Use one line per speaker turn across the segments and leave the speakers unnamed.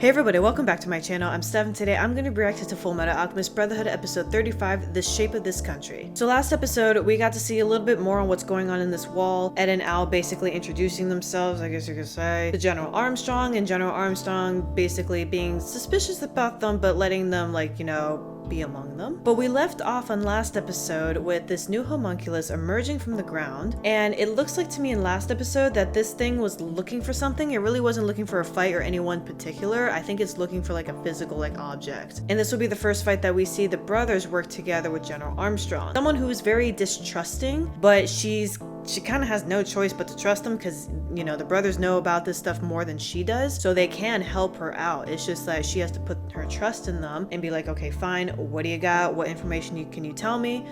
Hey everybody, welcome back to my channel. I'm Steph and today I'm going to be reacting to Fullmetal Alchemist Brotherhood episode 35, The Shape of This Country. So last episode, we got to see a little bit more on what's going on in this wall. Ed and Al basically introducing themselves, I guess you could say, to General Armstrong, and General Armstrong basically being suspicious about them, but letting them, like, you know, be among them. But we left off on last episode with this new homunculus emerging from the ground, and it looks like to me in last episode that this thing was looking for something. It really wasn't looking for a fight or anyone particular. I think it's looking for like a physical like object. And this will be the first fight that we see the brothers work together with General Armstrong. Someone who is very distrusting, but she kind of has no choice but to trust him because, you know, the brothers know about this stuff more than she does, so they can help her out. It's just that she has to put her trust in them and be like, okay, fine, what do you got? What information can you tell me?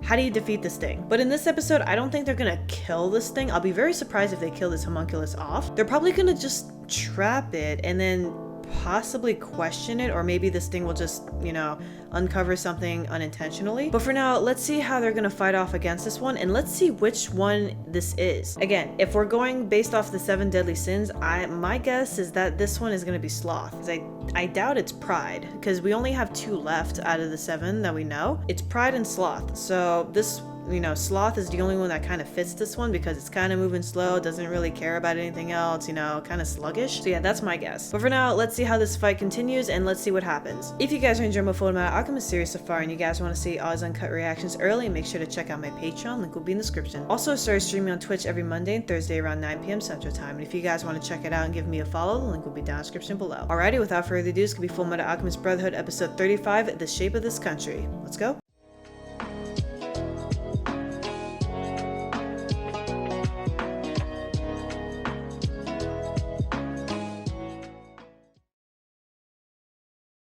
How do you defeat this thing? But in this episode, I don't think they're gonna kill this thing. I'll be very surprised if they kill this homunculus off. They're probably gonna just trap it and then possibly question it, or maybe this thing will just, you know, uncover something unintentionally. But for now, let's see how they're gonna fight off against this one, and let's see which one this is. Again, if we're going based off the 7 deadly sins, my guess is that this one is gonna be sloth, because I doubt it's pride, because we only have 2 left out of the 7 that we know. It's pride and sloth, so this, you know, sloth is the only one that kind of fits this one because it's kind of moving slow, doesn't really care about anything else, you know, kind of sluggish. So yeah, that's my guess. But for now, let's see how this fight continues and let's see what happens. If you guys are enjoying my Fullmetal Alchemist series so far and you guys want to see Oz uncut reactions early, make sure to check out my Patreon, link will be in the description. Also, I started streaming on Twitch every Monday and Thursday around 9 p.m. Central Time, and if you guys want to check it out and give me a follow, the link will be down in the description below. Alrighty, without further ado, this could be Fullmetal Alchemist Brotherhood episode 35, The Shape of This Country. Let's go.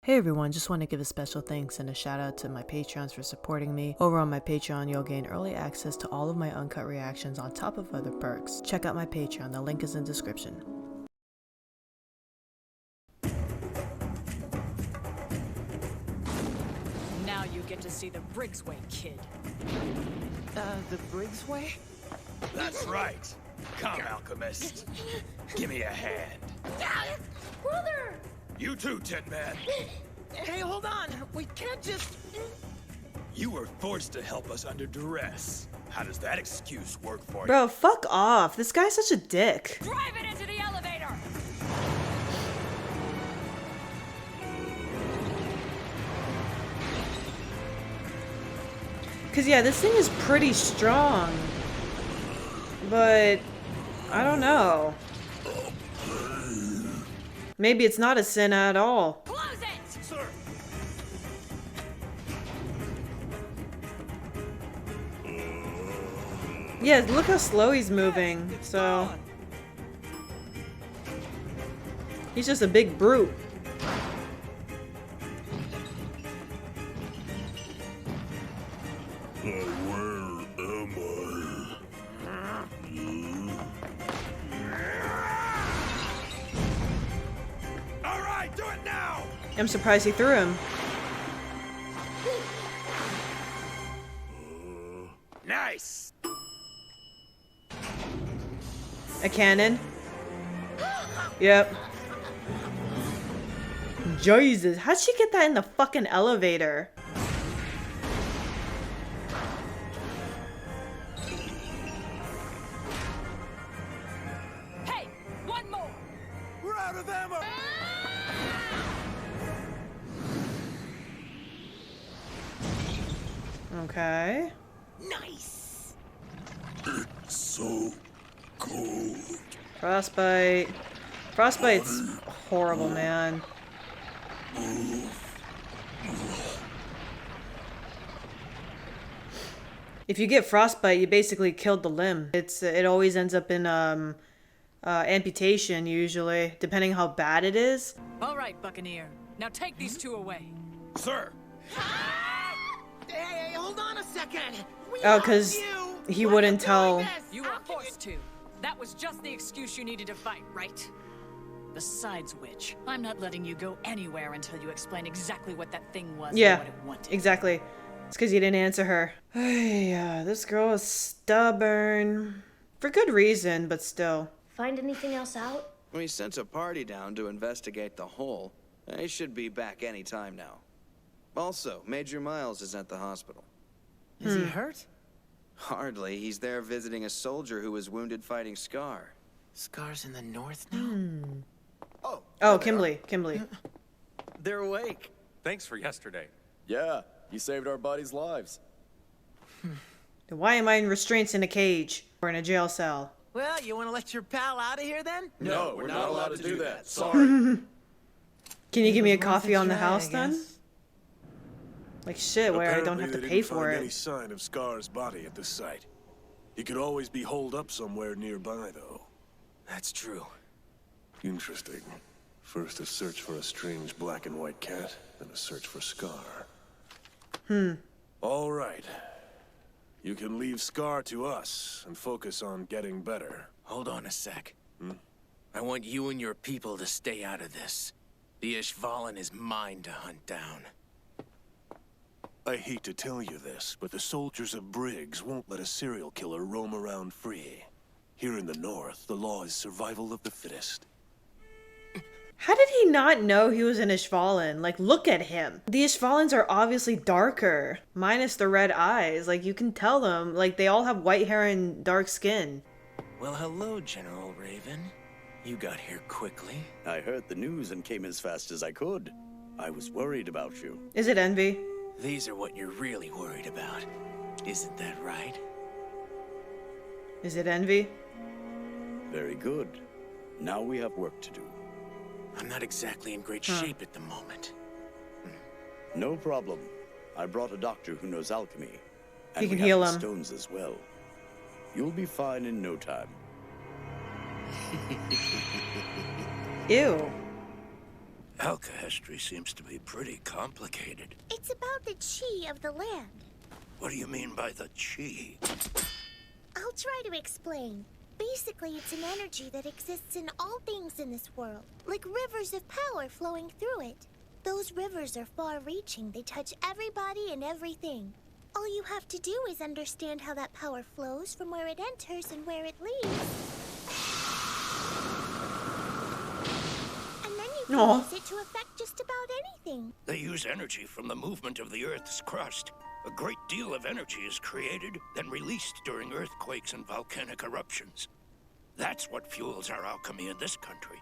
Hey everyone, just want to give a special thanks and a shout out to my Patreons for supporting me. Over on my Patreon, you'll gain early access to all of my uncut reactions on top of other perks. Check out my Patreon, the link is in the description.
Now you get to see the Briggs way, kid.
The Briggs way?
That's right. Come, Alchemist. Give me a hand.
Brother!
You too, Tin Man.
Hey, hold on. We can't just...
You were forced to help us under duress. How does that excuse work for you?
Bro, fuck off. This guy's such a dick.
Drive it into the elevator!
Cause yeah, this thing is pretty strong. But I don't know. Maybe it's not a sin at all.
Close it!
Sir!
Yeah, look how slow he's moving. So he's just a big brute.
Do it now!
I'm surprised he threw him.
Nice!
A cannon? Yep. Jesus, how'd she get that in the fucking elevator?
Hey, one more!
We're out of ammo!
Okay.
Nice!
It's so cold.
Frostbite. Frostbite's horrible, man. If you get frostbite, you basically killed the limb. It always ends up in amputation usually, depending how bad it is.
All right, Buccaneer. Now take these 2 away.
Sir!
Hey, hold on a second.
Oh, because he wouldn't tell.
You were forced to. That was just the excuse you needed to fight, right? Besides which, I'm not letting you go anywhere until you explain exactly what that thing was
Yeah,
and what it wanted.
exactly. It's because you didn't answer her. Yeah, this girl is stubborn. For good reason, but still.
Find anything else out?
We sent a party down to investigate the hole. They should be back any time now. Also, Major Miles is at the hospital.
Is he hurt?
Hardly. He's there visiting a soldier who was wounded fighting Scar.
Scar's in the north now?
Oh, Kimberly.
They're awake.
Thanks for yesterday.
Yeah, you saved our buddies' lives.
Why am I in restraints in a cage or in a jail cell?
Well, you want to let your pal out of here then?
No, we're not allowed to do that. Sorry.
Can you give me a
Worth
coffee on the
try,
house
I
then?
guess.
Like shit, where I don't have to
Apparently,
pay
they
for
didn't find
it.
any sign of Scar's body at the site. He could always be holed up somewhere nearby, though.
That's true.
Interesting. First a search for a strange black and white cat, then a search for Scar. All right. You can leave Scar to us and focus on getting better.
Hold on a sec. I want you and your people to stay out of this. The Ishvalan is mine to hunt down.
I hate to tell you this, but the soldiers of Briggs won't let a serial killer roam around free. Here in the north, the law is survival of the fittest.
How did he not know he was an Ishvalan? Like, look at him. The Ishvalans are obviously darker, minus the red eyes. Like, you can tell them. Like, they all have white hair and dark skin.
Well, hello, General Raven. You got here quickly.
I heard the news and came as fast as I could. I was worried about you.
Is it envy?
These are what you're really worried about. Isn't that right?
Is it envy?
Very good. Now we have work to do.
I'm not exactly in great shape at the moment.
No problem. I brought a doctor who knows alchemy. And
He can
we have
heal
the
him.
stones as well. You'll be fine in no time.
Ew.
Alkahestry seems to be pretty complicated.
It's about the chi of the land.
What do you mean by the chi?
I'll try to explain. Basically, it's an energy that exists in all things in this world, like rivers of power flowing through it. Those rivers are far-reaching. They touch everybody and everything. All you have to do is understand how that power flows from where it enters and where it leaves. And then you can use it to affect just about anything.
They use energy from the movement of the Earth's crust. A great deal of energy is created, then released during earthquakes and volcanic eruptions. That's what fuels our alchemy in this country.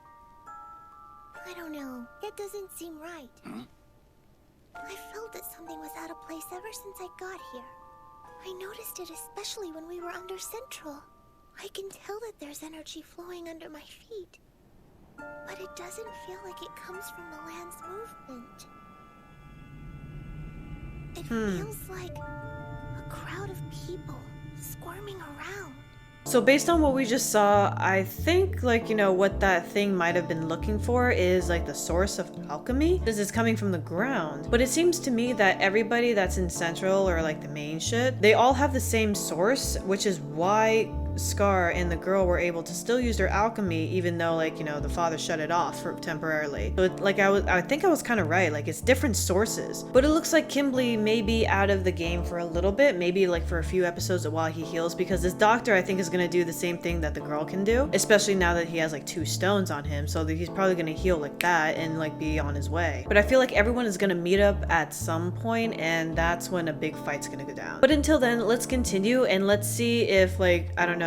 I don't know. That doesn't seem right. I felt that something was out of place ever since I got here. I noticed it especially when we were under Central. I can tell that there's energy flowing under my feet. But it doesn't feel like it comes from the land's movement. It feels like a crowd of people squirming around.
So based on what we just saw, I think, like, you know, what that thing might have been looking for is like the source of alchemy, because it's coming from the ground. But it seems to me that everybody that's in Central or like the main shit, they all have the same source, which is why Scar and the girl were able to still use their alchemy, even though, like, you know, the father shut it off for temporarily. So like I think I was kind of right. Like, it's different sources, but it looks like Kimberly may be out of the game for a little bit, maybe like for a few episodes while he heals, because this doctor I think is gonna do the same thing that the girl can do, especially now that he has like 2 stones on him, so that he's probably gonna heal like that and like be on his way. But I feel like everyone is gonna meet up at some point, and that's when a big fight's gonna go down. But until then, let's continue and let's see if, like, I don't know,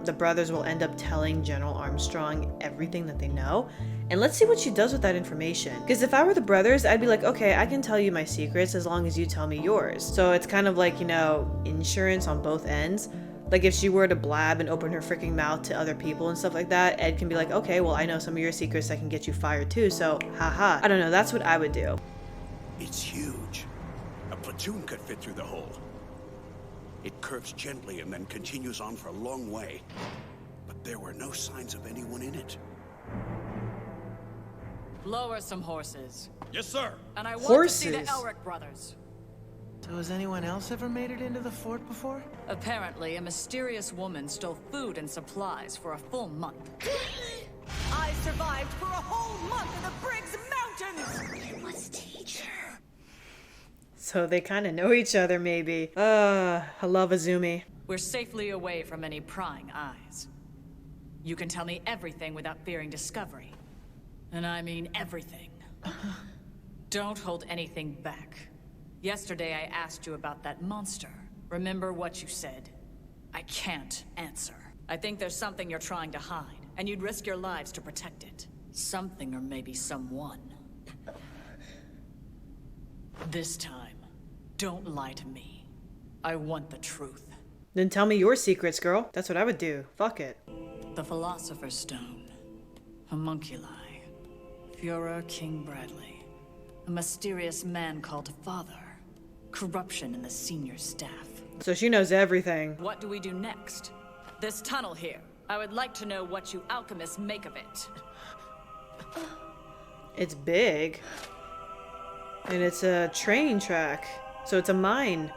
the brothers will end up telling General Armstrong everything that they know, and let's see what she does with that information. Because if I were the brothers, I'd be like, okay, I can tell you my secrets as long as you tell me yours. So it's kind of like, you know, insurance on both ends. Like, if she were to blab and open her freaking mouth to other people and stuff like that, Ed can be like, okay, well, I know some of your secrets that can get you fired too, so haha. I don't know, that's what I would do.
It's huge. A platoon could fit through the hole. It curves gently and then continues on for a long way. But there were no signs of anyone in it.
Lower some horses.
Yes, sir.
And I want to see the
Horses?
Elric brothers.
So has anyone else ever made it into the fort before?
Apparently, a mysterious woman stole food and supplies for a full month.
I survived for a whole month in the Briggs Mountains!
You must teach her.
So they kind of know each other, maybe. I love Azumi.
We're safely away from any prying eyes. You can tell me everything without fearing discovery. And I mean everything. Don't hold anything back. Yesterday I asked you about that monster. Remember what you said? I can't answer. I think there's something you're trying to hide, and you'd risk your lives to protect it. Something or maybe someone. This time, don't lie to me. I want the truth.
Then tell me your secrets, girl. That's what I would do. Fuck it.
The Philosopher's Stone. Homunculi. Führer King Bradley. A mysterious man called Father. Corruption in the senior staff.
So she knows everything.
What do we do next? This tunnel here. I would like to know what you alchemists make of it.
It's big. And it's a train track. So it's a mine.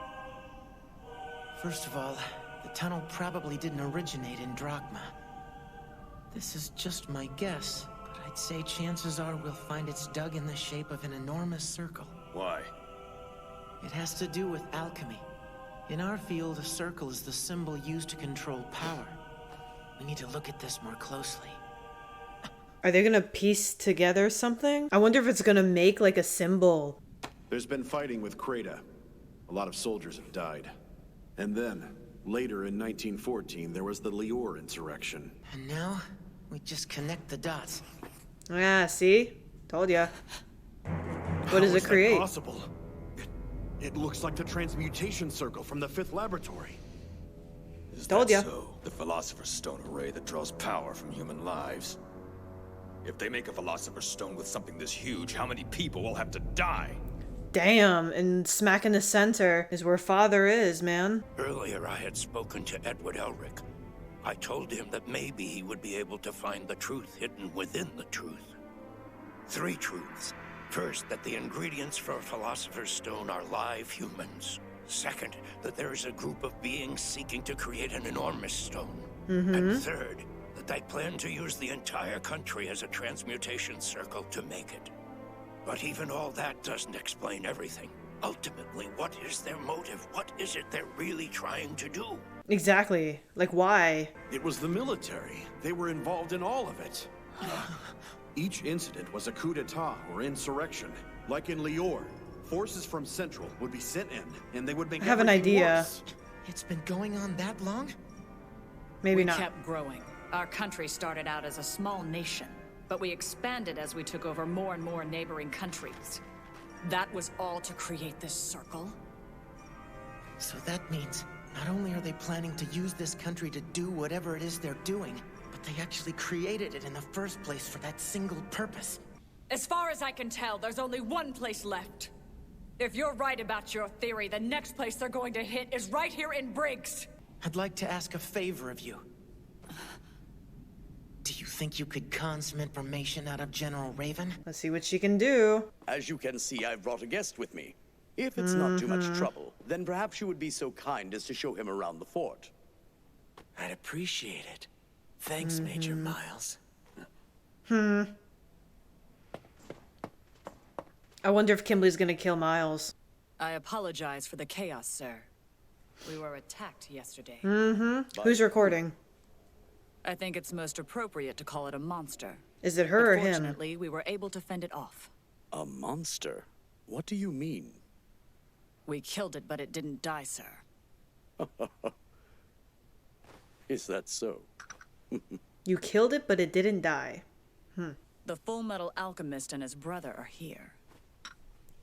First of all, the tunnel probably didn't originate in Drachma. This is just my guess, but I'd say chances are we'll find it's dug in the shape of an enormous circle.
Why?
It has to do with alchemy. In our field, a circle is the symbol used to control power. We need to look at this more closely.
Are they gonna piece together something? I wonder if it's gonna make like a symbol.
There's been fighting with Kreda. A lot of soldiers have died. And then, later in 1914, there was the Lior insurrection.
And now, we just connect the dots.
Ah, see? Told ya. What does it create?
How is that possible? It looks like the transmutation circle from the 5th laboratory.
Is
Told
that
ya.
so? The Philosopher's Stone array that draws power from human lives. If they make a Philosopher's Stone with something this huge, how many people will have to die?
Damn, and smack in the center is where Father is, man.
Earlier I had spoken to Edward Elric. I told him that maybe he would be able to find the truth hidden within the truth. 3 truths. First, that the ingredients for a Philosopher's Stone are live humans. Second, that there is a group of beings seeking to create an enormous stone. And third, that they plan to use the entire country as a transmutation circle to make it. But even all that doesn't explain everything. Ultimately, what is their motive? What is it they're really trying to do?
Exactly. Like, why?
It was the military. They were involved in all of it. Each incident was a coup d'etat or insurrection. Like in Lior, forces from Central would be sent in, and they would make
I have an
everything
idea.
worse.
It's been going on that long?
Maybe
We
not.
kept growing. Our country started out as a small nation, but we expanded as we took over more and more neighboring countries. That was all to create this circle?
So that means, not only are they planning to use this country to do whatever it is they're doing, but they actually created it in the first place for that single purpose.
As far as I can tell, there's only one place left. If you're right about your theory, the next place they're going to hit is right here in Briggs.
I'd like to ask a favor of you. Do you think you could con some information out of General Raven?
Let's see what she can do.
As you can see, I've brought a guest with me. If it's not too much trouble, then perhaps you would be so kind as to show him around the fort.
I'd appreciate it. Thanks, Major Miles.
I wonder if Kimberly's gonna kill Miles.
I apologize for the chaos, sir. We were attacked yesterday.
Who's recording?
I think it's most appropriate to call it a monster.
Is it her or him?
Fortunately, we were able to fend it off.
A monster? What do you mean?
We killed it, but it didn't die, sir.
Is that so?
You killed it, but it didn't die.
The Fullmetal Alchemist and his brother are here.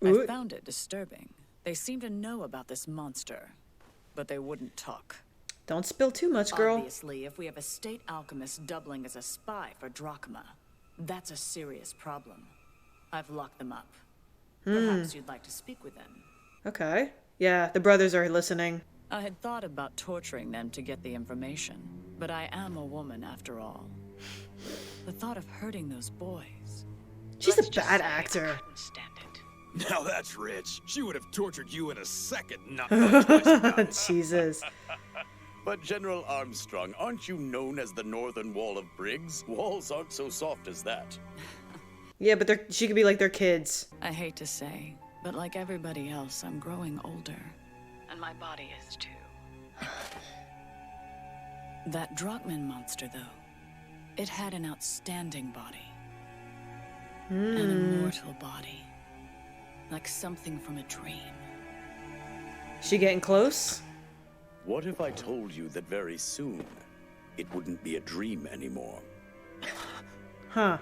Ooh.
I found it disturbing. They seem to know about this monster, but they wouldn't talk.
Don't spill too much, girl.
Obviously, if we have a state alchemist doubling as a spy for Drachma, that's a serious problem. I've locked them up. Perhaps you'd like to speak with them.
Okay. Yeah, the brothers are listening.
I had thought about torturing them to get the information, but I am a woman after all. The thought of hurting those boys.
She's a bad actor.
Stand it.
Now that's rich. She would have tortured you in a second, not much twice about.
Jesus.
But General Armstrong, aren't you known as the Northern Wall of Briggs? Walls aren't so soft as that.
Yeah, but she could be like their kids.
I hate to say, but like everybody else, I'm growing older. And my body is too. That Drachman monster, though. It had an outstanding body. An immortal body. Like something from a dream.
She getting close?
What if I told you that very soon, it wouldn't be a dream anymore?
Huh.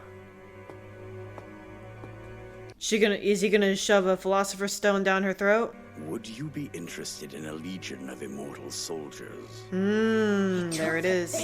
Is he gonna shove a philosopher's stone down her throat?
Would you be interested in a legion of immortal soldiers?
There it is.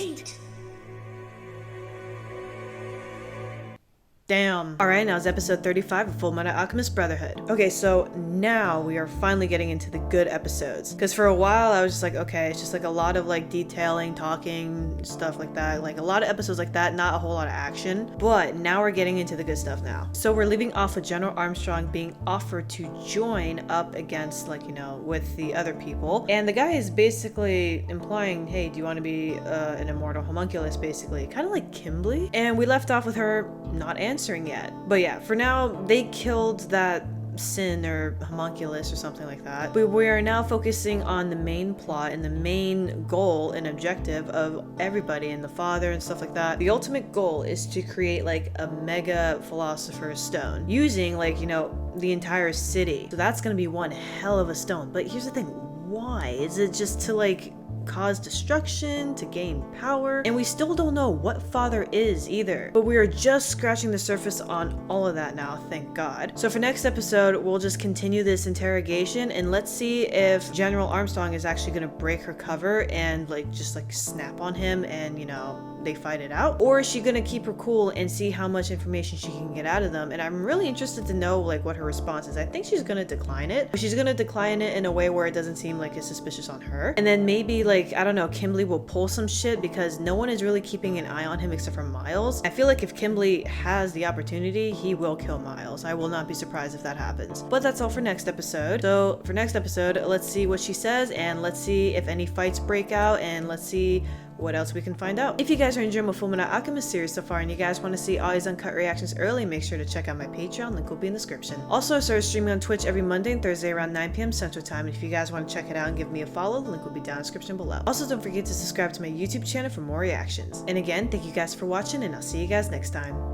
Damn. Alright, now it's episode 35 of Fullmetal Alchemist Brotherhood. Okay, so now we are finally getting into the good episodes. Because for a while I was just like, okay, it's just like a lot of like detailing, talking, stuff like that. Like a lot of episodes like that, not a whole lot of action. But now we're getting into the good stuff now. So we're leaving off with General Armstrong being offered to join up against, like, you know, with the other people. And the guy is basically implying, hey, do you want to be an immortal homunculus, basically. Kind of like Kimberly. And we left off with her not answering yet. But yeah, for now, they killed that sin or homunculus or something like that. But we are now focusing on the main plot and the main goal and objective of everybody and the father and stuff like that. The ultimate goal is to create like a mega philosopher's stone using, like, you know, the entire city. So that's gonna be one hell of a stone. But here's the thing, why? Is it just to like cause destruction, to gain power? And we still don't know what father is either, but we are just scratching the surface on all of that now, thank God. So for next episode, we'll just continue this interrogation and let's see if General Armstrong is actually gonna break her cover and like just like snap on him and, you know, they fight it out, or is she gonna keep her cool and see how much information she can get out of them? And I'm really interested to know like what her response is. I think she's gonna decline it, but she's gonna decline it in a way where it doesn't seem like it's suspicious on her. And then maybe like, I don't know, Kimberly will pull some shit because no one is really keeping an eye on him except for Miles. I feel like if Kimberly has the opportunity, he will kill Miles. I will not be surprised if that happens. But that's all for next episode. So for next episode, let's see what she says and let's see if any fights break out and let's see what else we can find out. If you guys are enjoying my Fullmetal Alchemist series so far and you guys want to see all these uncut reactions early, make sure to check out my Patreon, link will be in the description. Also, I started streaming on Twitch every Monday and Thursday around 9 p.m. Central Time, and if you guys want to check it out and give me a follow, the link will be down in the description below. Also, don't forget to subscribe to my YouTube channel for more reactions. And again, thank you guys for watching and I'll see you guys next time.